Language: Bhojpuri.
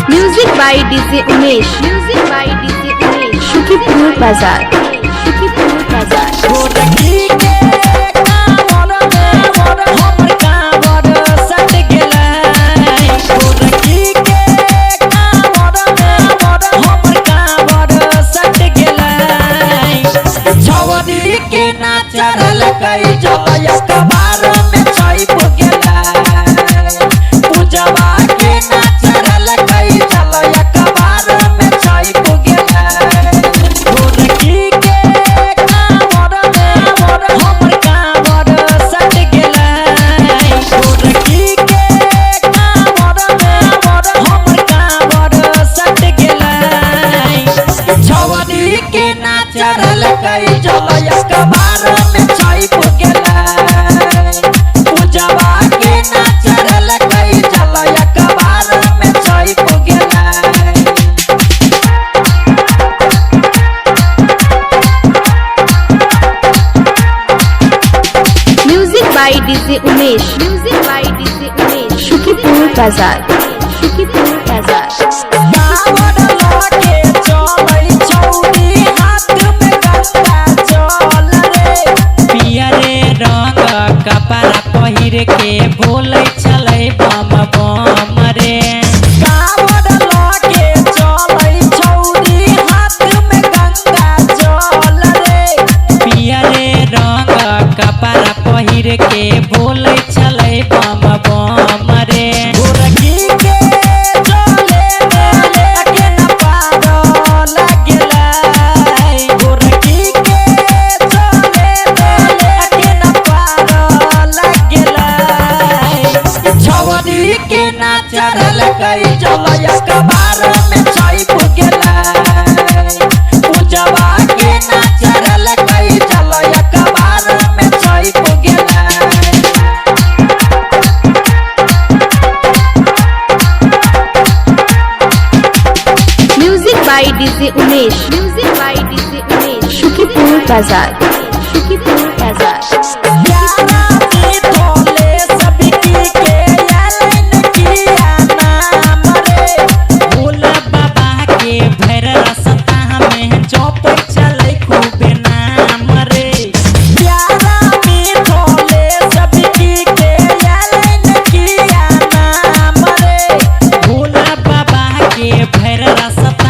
Music by DJ Umesh. Music by DJ Umesh. Shukipur Bazaar. Shukipur Bazaar. चढ़ल कई जलया कबार में छई पुगेला पूजवा के ना चढ़ल कई जलया कबार में छई पुगेला गोरकी के कांवर में मोर हमर कांवर सट गेला गोरकी के कांवर में मोर हमर कांवर सट गेला छवनी के ना चढ़ल कई जलया कबार में छई पुगेला पूजवा के ना चढ़ल कई जलया कबार में छई पुगेला Music by DJ Umesh. Music by DJ Umesh. Shukipur Bazaar. Shukipur Bazaar. कांवर लाके चलै छौरी हाथ में गंगा जल रे पिया रे रंग कपड़ा पहिर के बोलै छलै बम बम रे कांवर लाके चलै छौरी हाथ में गंगा जल रे पिया रे रंग कपड़ा पहिर के बोलै छलै बम बम रे गोरकी के चले मेले के न पार लागेला गोरकी के चले मेले के न पार लागेला छवनी के ना चढ़ल कई जलया कबार में छई पुगेला पूजवा के ना चढ़ल कई जलया कबार में छई पुगेला Music by DJ Umesh. Music by DJ Umesh. Shukipur Bazaar. Shukipur Bazaar. यारा जी थोले सबकी के यालन किया नाम रे भोला बाबा के भैर रास्ता में चौप चले खूब नाम रे यारा जी थोले सबकी के यालन किया नाम रे भोला बाबा के भैर रास्ता